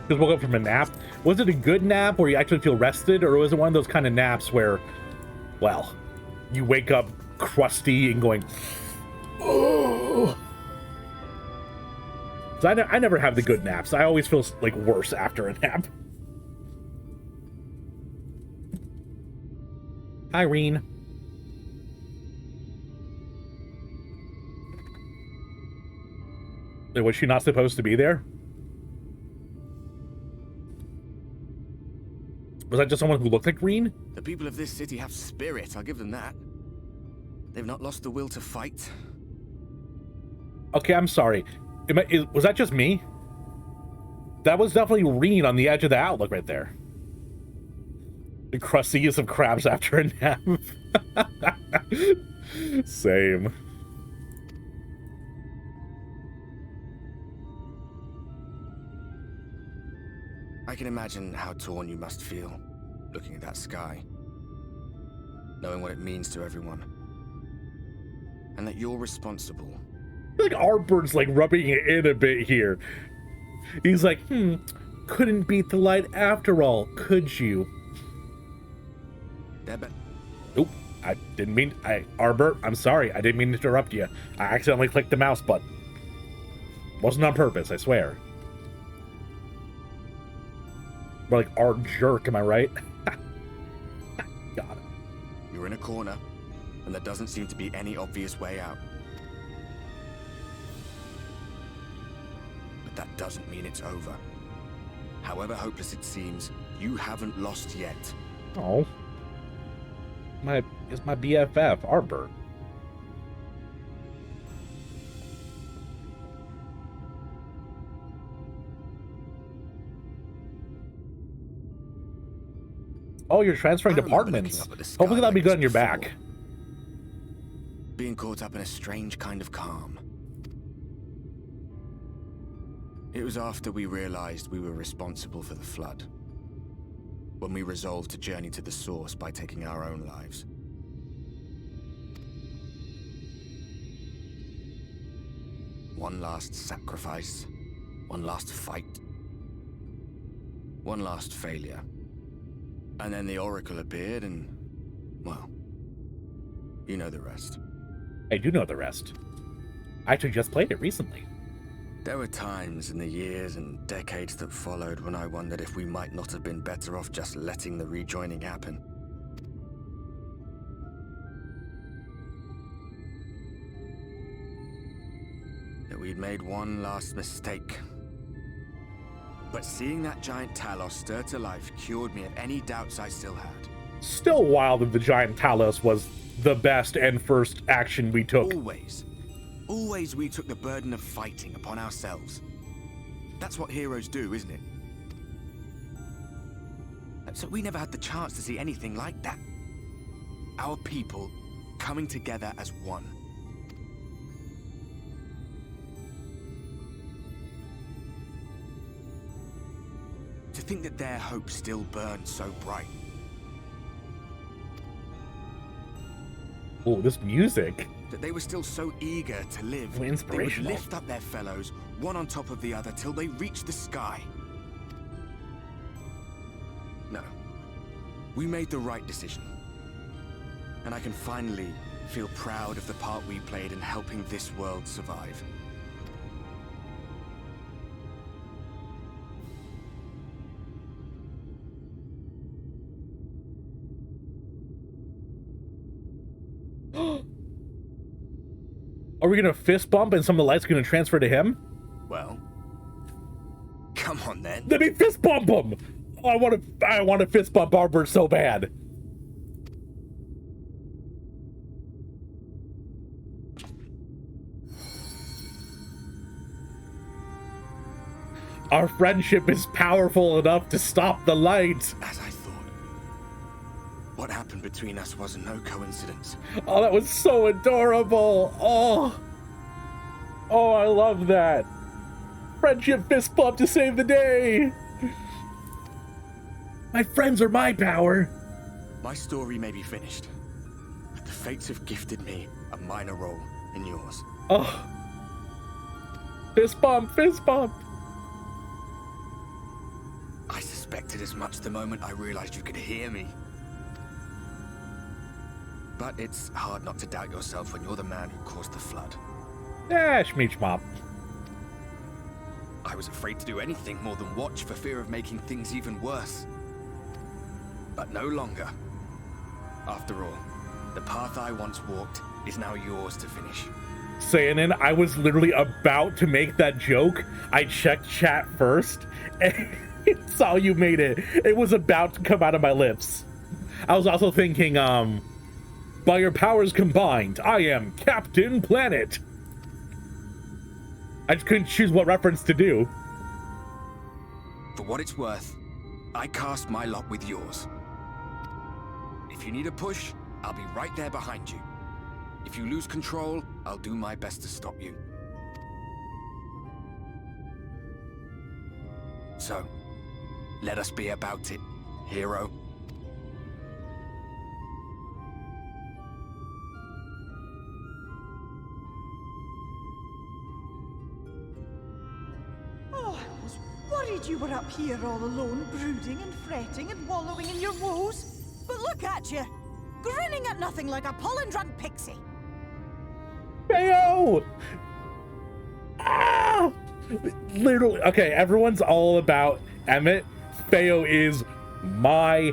Just woke up from a nap. Was it a good nap where you actually feel rested, or was it one of those kind of naps where, well, you wake up crusty and going, oh? So I never have the good naps. I always feel like worse after a nap. Irene. Was she not supposed to be there? Was that just someone who looked like Green? The people of this city have spirit, I'll give them that. They've not lost the will to fight. Okay, I'm sorry. Was that just me? That was definitely Reen on the edge of the outlook right there. The crustiest of crabs after a nap. Same. I can imagine how torn you must feel, looking at that sky. Knowing what it means to everyone. And that you're responsible. I feel like Artbird's like rubbing it in a bit here. He's like, couldn't beat the light after all, could you? Oop, I didn't mean, Arbor, I'm sorry, I didn't mean to interrupt you. I accidentally clicked the mouse button. Wasn't on purpose, I swear. More like Art Jerk, am I right? Got it. You're in a corner, and there doesn't seem to be any obvious way out. But that doesn't mean it's over. However hopeless it seems, you haven't lost yet. Oh. It's my BFF, Arbor. Oh, you're transferring departments. Hopefully that'll be good on your back. Being caught up in a strange kind of calm. It was after we realized we were responsible for the flood. When we resolved to journey to the source by taking our own lives. One last sacrifice. One last fight. One last failure. And then the Oracle appeared and, well, you know the rest. I do know the rest. I actually just played it recently. There were times in the years and decades that followed when I wondered if we might not have been better off just letting the rejoining happen. That we'd made one last mistake. But seeing that giant Talos stir to life cured me of any doubts I still had. Still wild that the giant Talos was the best and first action we took. Always we took the burden of fighting upon ourselves. That's what heroes do, isn't it? So we never had the chance to see anything like that. Our people coming together as one. To think that their hope still burned so bright. Oh, this music. That they were still so eager to live. Inspirational. They would lift up their fellows, one on top of the other, till they reached the sky. No. We made the right decision. And I can finally feel proud of the part we played in helping this world survive. Are we gonna fist bump and some of the light's gonna transfer to him? Well, come on then. Let me fist bump him! Oh, I want to fist bump Arbor so bad. Our friendship is powerful enough to stop the light. As I thought. What happened between us was no coincidence. Oh, that was so adorable. Oh, I love that. Friendship fist bump to save the day. My friends are my power. My story may be finished, but the fates have gifted me a minor role in yours. Oh. Fist bump, fist bump. suspected as much the moment I realized you could hear me. But it's hard not to doubt yourself when you're the man who caused the flood. Yeah, schmeech mop. I was afraid to do anything more than watch for fear of making things even worse. But no longer. After all, the path I once walked is now yours to finish. Saying I was literally about to make that joke. I checked chat first and saw you made it. It was about to come out of my lips. I was also thinking, by your powers combined, I am Captain Planet. I just couldn't choose what reference to do. For what it's worth, I cast my lot with yours. If you need a push, I'll be right there behind you. If you lose control, I'll do my best to stop you. So, let us be about it, hero. Oh, I was worried you were up here all alone, brooding and fretting and wallowing in your woes. But look at you, grinning at nothing like a pollen-drunk pixie. Feo! Ah! Literally, okay, everyone's all about Emmett. Feo is my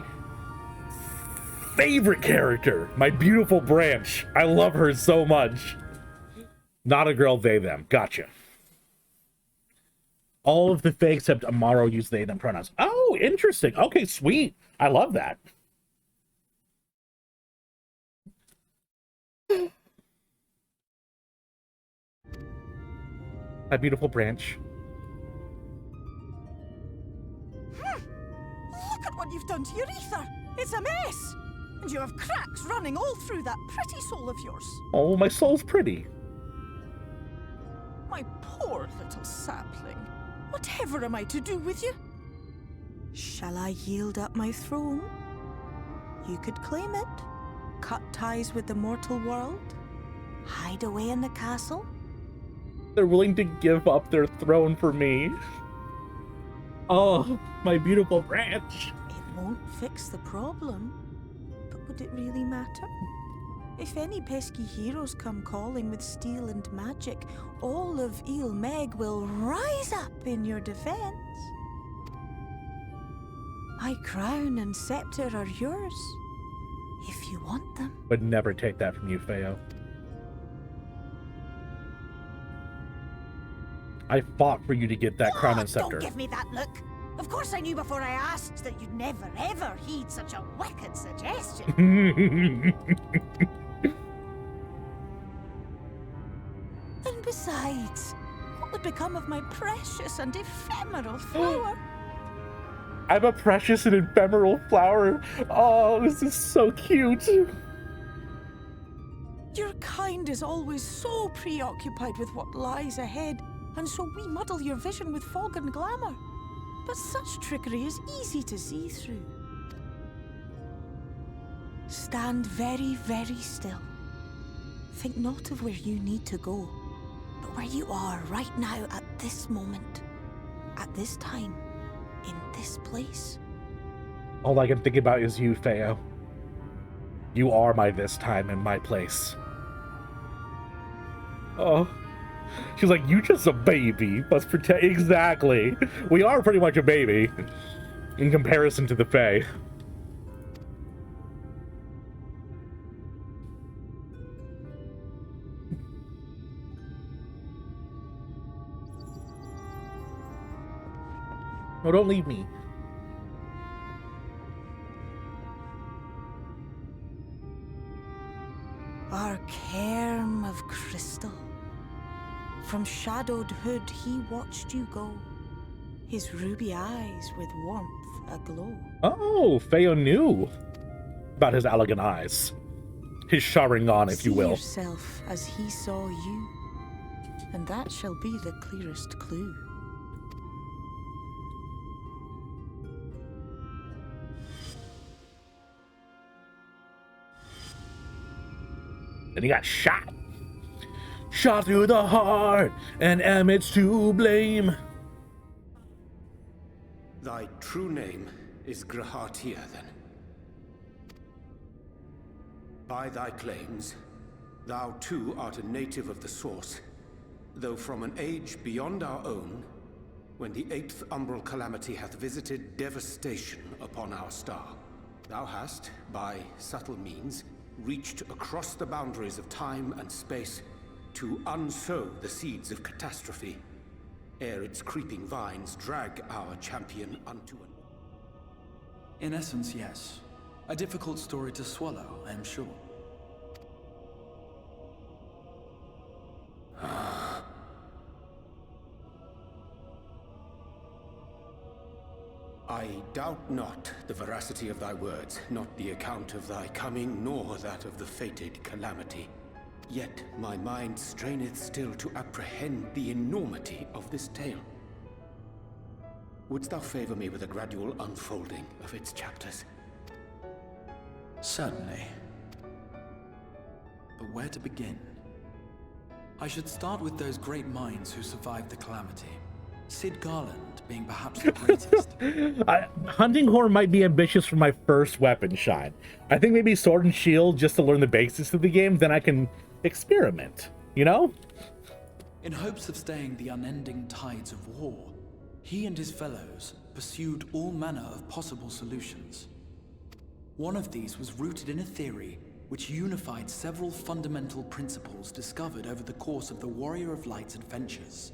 favorite character. My beautiful branch. I love her so much. Not a girl, they, them. Gotcha. All of the Fae except Amaro use they, them pronouns. Oh, interesting. Okay, sweet. I love that. My beautiful branch. Look at what you've done to your ether. It's a mess. And you have cracks running all through that pretty soul of yours. Oh, my soul's pretty. My poor little sapling. Whatever am I to do with you? Shall I yield up my throne? You could claim it, cut ties with the mortal world, hide away in the castle. They're willing to give up their throne for me. Oh, my beautiful branch. It won't fix the problem, but would it really matter? If any pesky heroes come calling with steel and magic, all of Il Meg will rise up in your defense. My crown and scepter are yours, if you want them. Would never take that from you, Feo. I fought for you to get that crown and scepter. Don't give me that look. Of course I knew before I asked that you'd never ever heed such a wicked suggestion. And besides, what would become of my precious and ephemeral flower? I'm a precious and ephemeral flower. Oh, this is so cute. Your kind is always so preoccupied with what lies ahead, and so we muddle your vision with fog and glamour. But such trickery is easy to see through. Stand very, very still. Think not of where you need to go, but where you are right now at this moment, at this time, in this place. All I can think about is you, Feo. You are my this time and my place. Oh. She's like, you just a baby. Let's pretend. Exactly. We are pretty much a baby in comparison to the Fae. No, don't leave me. Our cairn of crystal. From shadowed hood he watched you go, his ruby eyes with warmth aglow. Oh, Feo knew about his elegant eyes. His Sharingan, if you will. See yourself as he saw you, and that shall be the clearest clue. And he got shot. Shot through the heart, and Emmett's to blame. Thy true name is Grahatia, then. By thy claims, thou too art a native of the Source, though from an age beyond our own, when the 8th umbral calamity hath visited devastation upon our star. Thou hast, by subtle means, reached across the boundaries of time and space to unsow the seeds of catastrophe, ere its creeping vines drag our champion unto an... In essence, yes. A difficult story to swallow, I am sure. I doubt not the veracity of thy words, not the account of thy coming, nor that of the fated calamity. Yet my mind straineth still to apprehend the enormity of this tale. Wouldst thou favor me with a gradual unfolding of its chapters? Certainly. But where to begin? I should start with those great minds who survived the calamity. Sid Garland being perhaps the greatest. Hunting horn might be ambitious for my first weapon shot. I think maybe sword and shield just to learn the basics of the game, then I can experiment, you know? In hopes of staying the unending tides of war, he and his fellows pursued all manner of possible solutions. One of these was rooted in a theory which unified several fundamental principles discovered over the course of the Warrior of Light's adventures.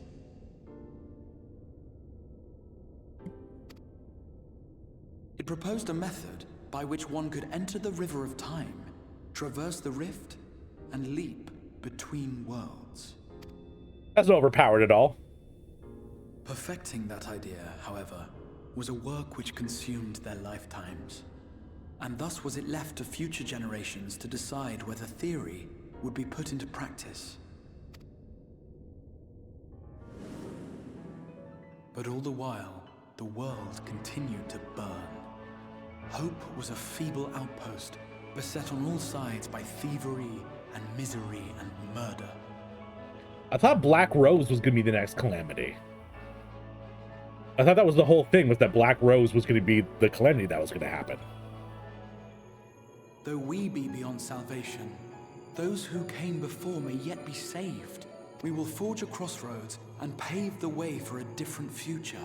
It proposed a method by which one could enter the River of Time, traverse the rift, and leap between worlds. That's not overpowered at all. Perfecting that idea, however, was a work which consumed their lifetimes. And thus was it left to future generations to decide whether theory would be put into practice. But all the while, the world continued to burn. Hope was a feeble outpost, beset on all sides by thievery and misery and murder. I thought Black Rose was going to be the next calamity. I thought that was the whole thing, was that Black Rose was going to be the calamity that was going to happen. Though we be beyond salvation, those who came before may yet be saved. We will forge a crossroads and pave the way for a different future.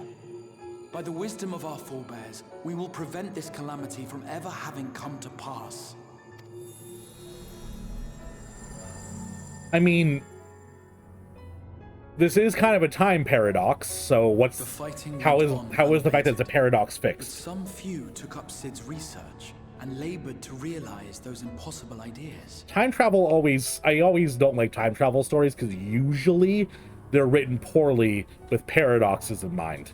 By the wisdom of our forebears, we will prevent this calamity from ever having come to pass. I mean, this is kind of a time paradox, so what's how is the fact that it's a paradox fixed? Some few took up Sid's research and labored to realize those impossible ideas. Time travel I always don't like time travel stories because usually they're written poorly with paradoxes in mind.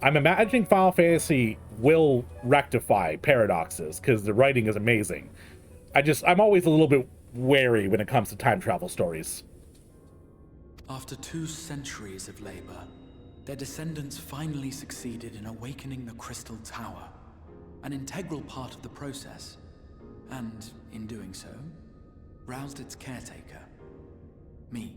I'm imagining Final Fantasy will rectify paradoxes because the writing is amazing. I'm always a little bit wary when it comes to time travel stories. After 2 centuries of labor, their descendants finally succeeded in awakening the Crystal Tower, an integral part of the process, and in doing so, roused its caretaker, me.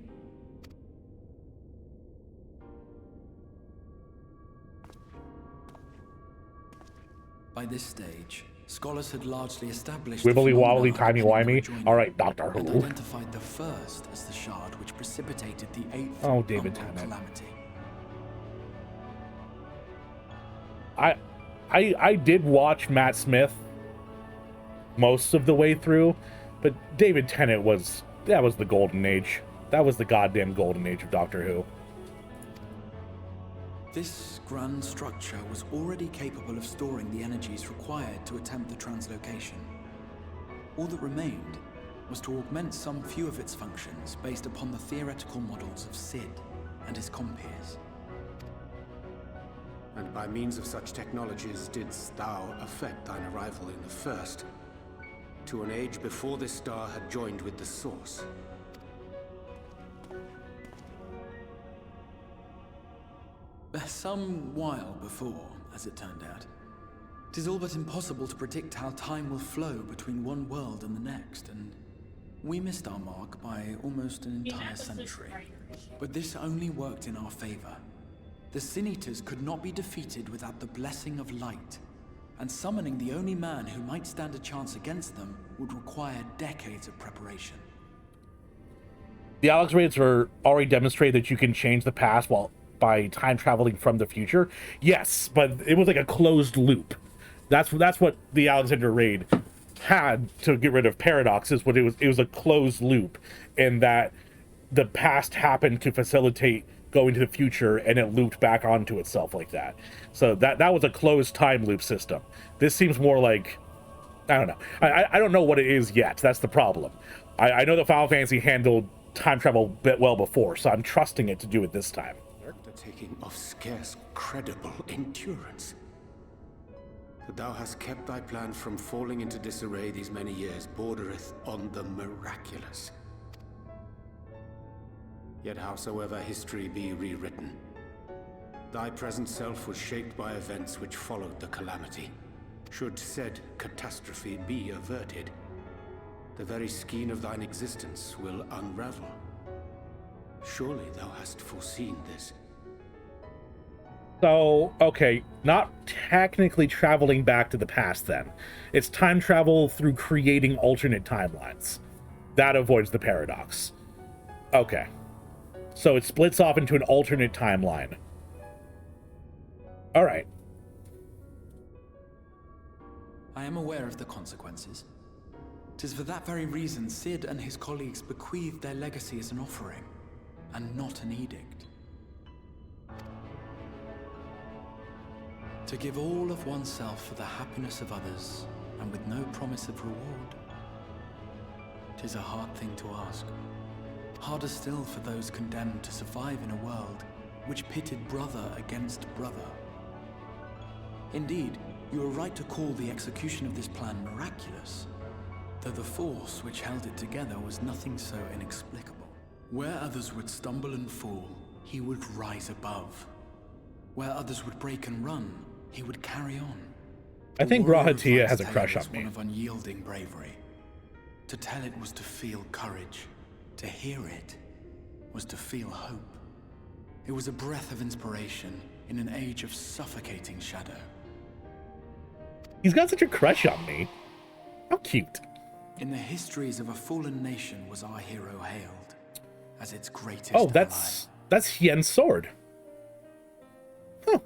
By this stage, scholars had largely established wibbly wobbly timey wimey. All right, Doctor Who. And identified the first as the shard which precipitated the 8th David umbral Tennant. calamity. I did watch Matt Smith most of the way through, but David Tennant was the golden age. That was the goddamn golden age of Doctor Who. This grand structure was already capable of storing the energies required to attempt the translocation. All that remained was to augment some few of its functions based upon the theoretical models of Sid and his compeers. And by means of such technologies didst thou effect thine arrival in the first, to an age before this star had joined with the Source. Some while before, as it turned out. 'Tis all but impossible to predict how time will flow between one world and the next, and we missed our mark by almost an entire century. But this only worked in our favor. The Sin Eaters could not be defeated without the blessing of light, and summoning the only man who might stand a chance against them would require decades of preparation. The Alex raids are already demonstrated that you can change the past by time traveling from the future. Yes, but it was like a closed loop. That's what the Alexander raid had to get rid of paradoxes. What it was a closed loop, in that the past happened to facilitate going to the future, and it looped back onto itself like that. So that was a closed time loop system. This seems more like, I don't know. I don't know what it is yet. That's the problem. I know that Final Fantasy handled time travel a bit well before, so I'm trusting it to do it this time. The taking of scarce credible endurance. That thou hast kept thy plan from falling into disarray these many years bordereth on the miraculous. Yet howsoever history be rewritten, thy present self was shaped by events which followed the calamity. Should said catastrophe be averted, the very skein of thine existence will unravel. Surely thou hast foreseen this. So, okay, not technically traveling back to the past then. It's time travel through creating alternate timelines. That avoids the paradox. Okay. So it splits off into an alternate timeline. Alright. I am aware of the consequences. 'Tis for that very reason Cid and his colleagues bequeathed their legacy as an offering, and not an edict. To give all of oneself for the happiness of others, and with no promise of reward. 'Tis a hard thing to ask. Harder still for those condemned to survive in a world which pitted brother against brother. Indeed, you are right to call the execution of this plan miraculous, though the force which held it together was nothing so inexplicable. Where others would stumble and fall, he would rise above. Where others would break and run, he would carry on. I think Rahatia has a crush on me. One of unyielding bravery. To tell it was to feel courage. To hear it was to feel hope. It was a breath of inspiration in an age of suffocating shadow. He's got such a crush on me. How cute. In the histories of a fallen nation was our hero hailed as its greatest Oh, that's Hien's sword. Huh.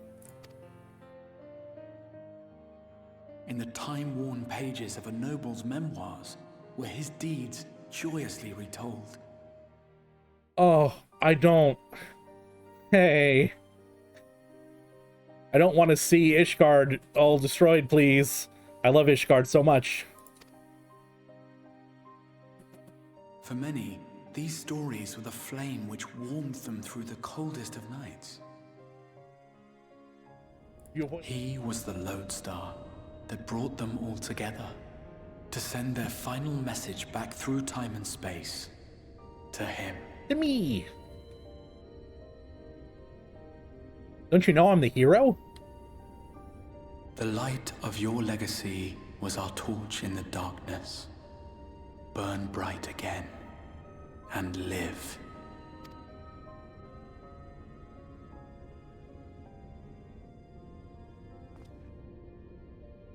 In the time-worn pages of a noble's memoirs were his deeds joyously retold. Oh, I don't... Hey. I don't want to see Ishgard all destroyed, please. I love Ishgard so much. For many, these stories were the flame which warmed them through the coldest of nights. He was the lodestar that brought them all together to send their final message back through time and space to him. To me. Don't you know I'm the hero? The light of your legacy was our torch in the darkness. Burn bright again and live.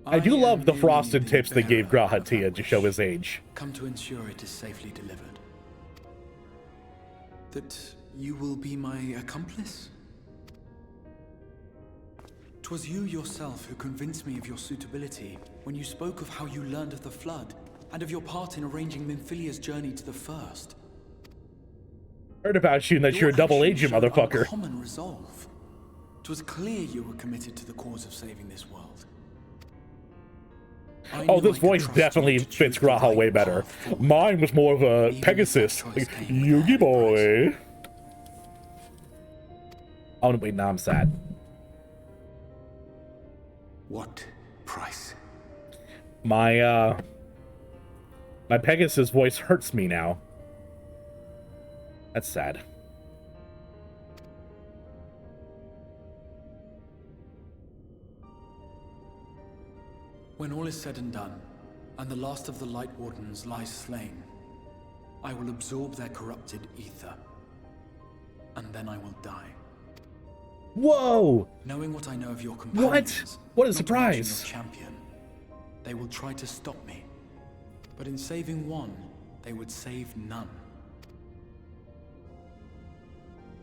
I do love the frosted tips they gave Grahatia to show his age. Come to ensure it is safely delivered. That you will be my accomplice? 'Twas you yourself who convinced me of your suitability when you spoke of how you learned of the Flood and of your part in arranging Minfilia's journey to the First. Heard about you and that you're a double agent, motherfucker. Common resolve. 'Twas clear you were committed to the cause of saving this world. Oh, this voice definitely fits Graha way better. Mine was more of a Pegasus. Like, Yugi boy. Oh, wait, now I'm sad. What price? My Pegasus voice hurts me now. That's sad. When all is said and done, and the last of the Light Wardens lies slain, I will absorb their corrupted ether, and then I will die. Whoa! Knowing what I know of your companions, What a not to mention surprise! your champion, they will try to stop me. But in saving one, they would save none.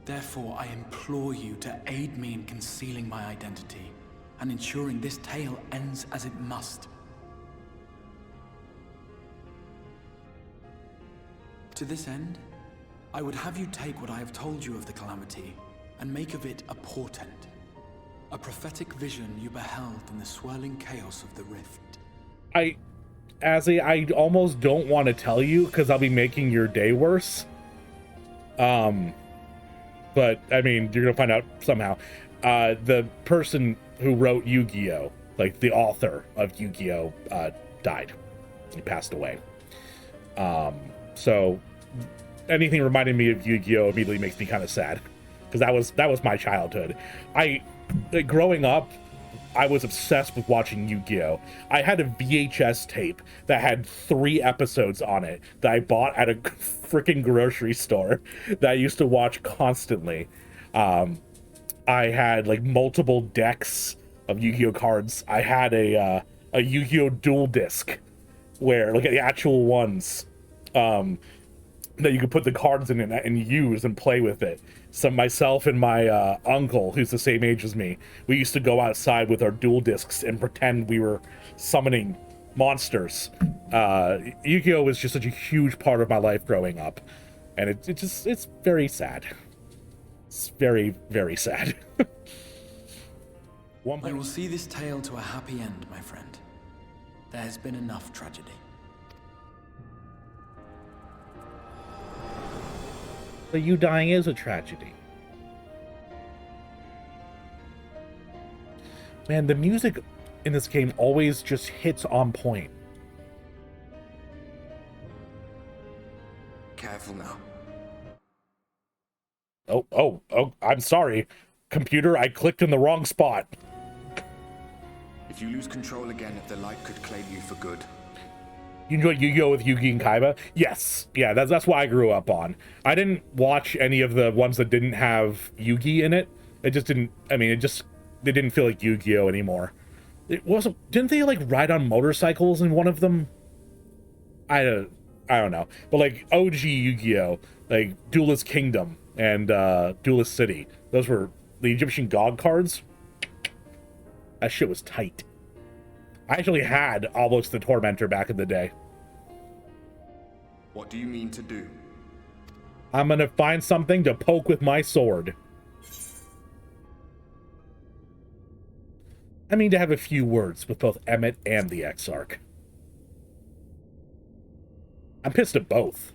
Therefore, I implore you to aid me in concealing my identity and ensuring this tale ends as it must. To this end, I would have you take what I have told you of the Calamity and make of it a portent. A prophetic vision you beheld in the swirling chaos of the rift. I almost don't want to tell you because I'll be making your day worse. But I mean, you're gonna find out somehow. The person who wrote Yu-Gi-Oh, like the author of Yu-Gi-Oh, died. He passed away. So anything reminding me of Yu-Gi-Oh immediately makes me kind of sad because that was my childhood. Growing up, I was obsessed with watching Yu-Gi-Oh. I had a VHS tape that had 3 episodes on it that I bought at a freaking grocery store that I used to watch constantly. I had like multiple decks of Yu-Gi-Oh cards. I had a Yu-Gi-Oh dual disc where, like, the actual ones that you could put the cards in and use and play with it. So myself and my uncle, who's the same age as me, we used to go outside with our dual discs and pretend we were summoning monsters. Yu-Gi-Oh was just such a huge part of my life growing up, and it's very sad. It's very, very sad. I will see this tale to a happy end, my friend. There has been enough tragedy. But you dying is a tragedy. Man, the music in this game always just hits on point. Careful now. Oh, I'm sorry. Computer, I clicked in the wrong spot. If you lose control again, if the light could claim you for good. You enjoy Yu-Gi-Oh with Yugi and Kaiba? Yes. Yeah, that's what I grew up on. I didn't watch any of the ones that didn't have Yugi in it. It just didn't, I mean, they didn't feel like Yu-Gi-Oh anymore. Didn't they like ride on motorcycles in one of them? I don't know. But like OG Yu-Gi-Oh, like Duelist Kingdom and Duelist City, those were the Egyptian god cards. That shit was tight. I actually had almost the Tormentor back in the day. What do you mean to do? I'm gonna find something to poke with my sword. I mean to have a few words with both Emmett and the Exarch. I'm pissed at both.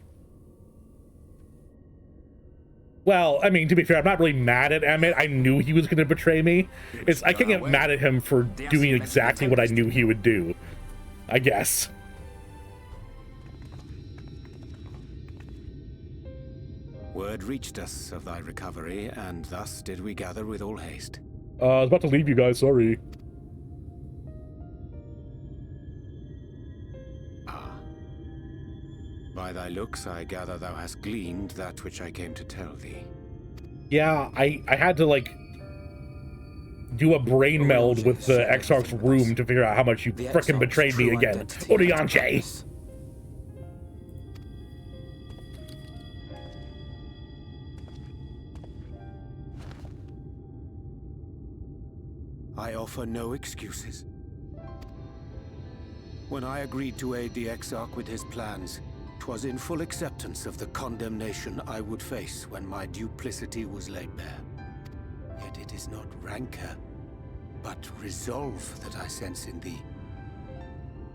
Well, I mean, to be fair, I'm not really mad at Emmett. I knew he was going to betray me. I can't get mad at him for doing exactly what I knew he would do, I guess. Word reached us of thy recovery, and thus did we gather with all haste. I was about to leave you guys, sorry. By thy looks, I gather thou hast gleaned that which I came to tell thee. Yeah, I had to, like, do a brain meld with the Exarch's room to figure out how much you frickin' betrayed me again. Urianger! I offer no excuses. When I agreed to aid the Exarch with his plans, 'twas in full acceptance of the condemnation I would face when my duplicity was laid bare. Yet it is not rancor, but resolve that I sense in thee.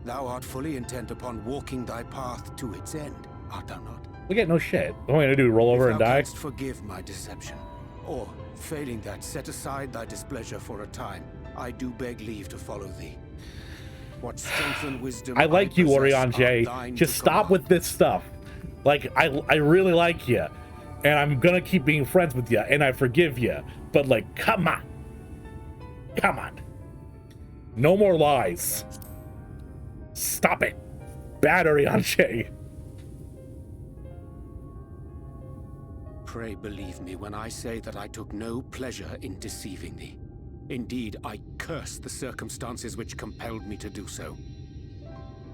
Thou art fully intent upon walking thy path to its end, art thou not? We get no shit. What am I gonna do, roll over and die? If thou canst forgive my deception, or, failing that, set aside thy displeasure for a time, I do beg leave to follow thee. What strength and wisdom I like you, Urianger. Just stop with this stuff. Like, I really like you, and I'm gonna keep being friends with you, and I forgive you. But, like, come on. Come on. No more lies. Stop it. Bad, Urianger. Pray believe me when I say that I took no pleasure in deceiving thee. Indeed, I curse the circumstances which compelled me to do so.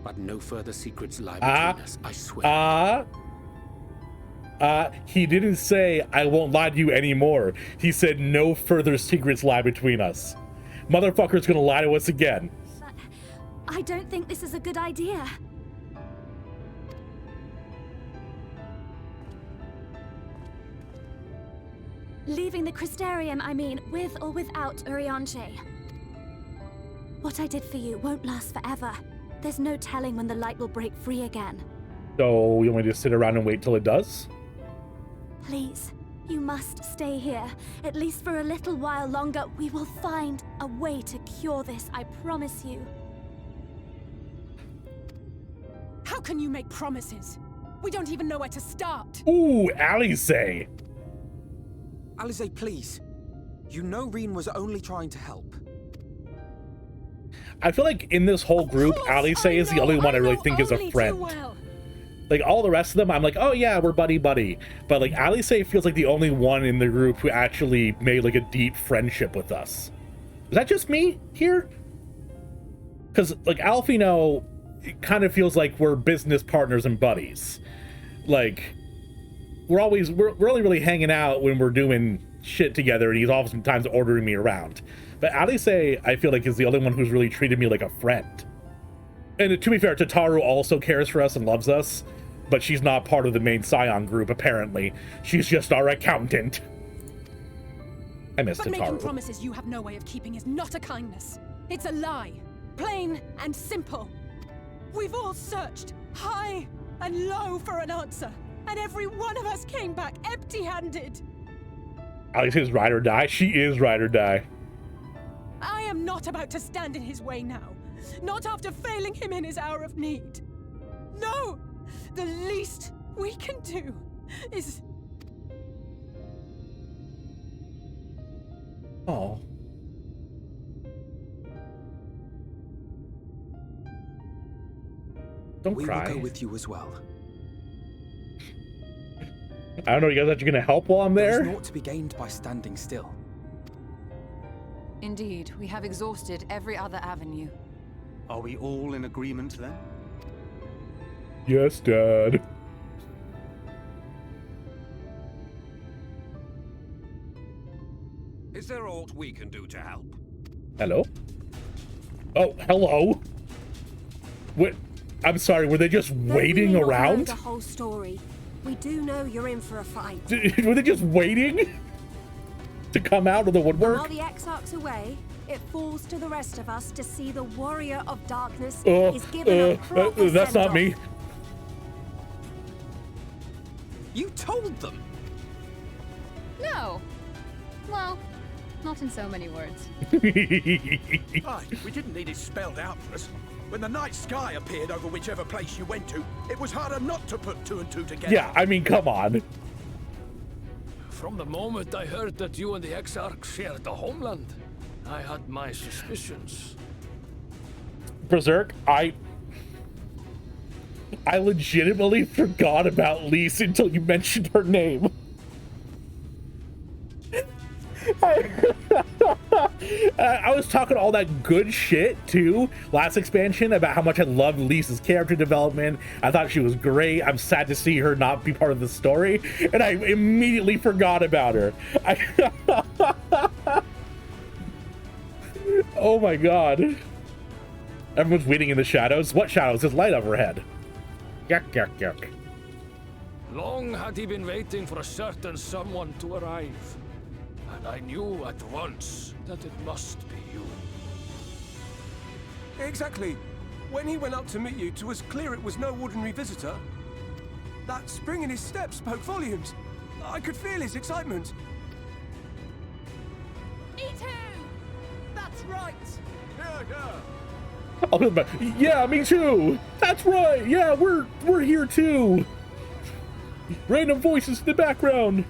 But no further secrets lie between us, I swear. He didn't say, I won't lie to you anymore. He said, no further secrets lie between us. Motherfucker's gonna lie to us again. But I don't think this is a good idea. Leaving the Crystarium, I mean, with or without Urianger. What I did for you won't last forever. There's no telling when the light will break free again. So you want me to sit around and wait till it does? Please, you must stay here. At least for a little while longer. We will find a way to cure this, I promise you. How can you make promises? We don't even know where to start. Ooh, Alisaie. Alisaie, please. You know Reen was only trying to help. I feel like in this whole group, Alisaie is the only one I really think is a friend. Like, all the rest of them, I'm like, oh yeah, we're buddy-buddy. But, like, Alisaie feels like the only one in the group who actually made, like, a deep friendship with us. Is that just me here? Because, like, Alfino, it kind of feels like we're business partners and buddies. Like, we're only really hanging out when we're doing shit together, and he's oftentimes ordering me around. But Alisaie, I feel like, is the only one who's really treated me like a friend. And to be fair, Tataru also cares for us and loves us, but she's not part of the main Scion group, apparently. She's just our accountant. I miss But Tataru. making promises you have no way of keeping is not a kindness. It's a lie. Plain and simple. We've all searched high and low for an answer, and every one of us came back empty-handed. Alisaie's ride or die? She is ride or die. I am not about to stand in his way now. Not after failing him in his hour of need. No! The least we can do is... Oh. Don't cry. We will go with you as well. I don't know, you guys actually gonna help while I'm there? There's naught to be gained by standing still. Indeed, we have exhausted every other avenue. Are we all in agreement then? Yes, Dad. Is there aught we can do to help? Hello? Oh, hello? What? I'm sorry, were they just waiting Though we may not know around? the whole story, we do know you're in for a fight. Were they just waiting to come out of the woodwork? While the Exarch's away, it falls to the rest of us to see the Warrior of Darkness is given a proper that's not send-off. me. You told them! No. Well, not in so many words. Aye, we didn't need it spelled out for us. When the night sky appeared over whichever place you went to, it was harder not to put two and two together. Yeah, I mean, come on. From the moment I heard that you and the Exarch shared the homeland, I had my suspicions. Berserk, I legitimately forgot about Lise until you mentioned her name. I was talking all that good shit too last expansion about how much I loved Lisa's character development. I thought she was great. I'm sad to see her not be part of the story, and I immediately forgot about her. Oh my god. Everyone's waiting in the shadows. What shadows? There's light overhead. Yuck, yuck, yuck. Long had he been waiting for a certain someone to arrive. And I knew at once that it must be you. Exactly. When he went up to meet you, it was clear it was no ordinary visitor. That spring in his step spoke volumes. I could feel his excitement. Me too! That's right! Yeah, me too. That's right. Yeah, we're here too. Random voices in the background.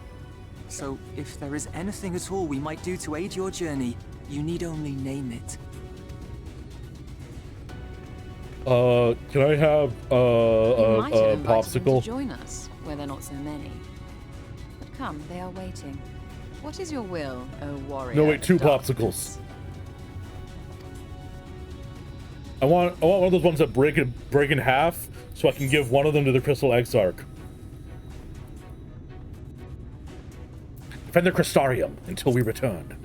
So, if there is anything at all we might do to aid your journey, you need only name it. Can I have You might have a invited them popsicle? to join us, where they're not so many. But Come, they are waiting. What is your will, O warrior? No, wait, 2 of darkness? popsicles. I want one of those ones that break in half, so I can give one of them to the Crystal Exarch. Defend the Crystarium until we return.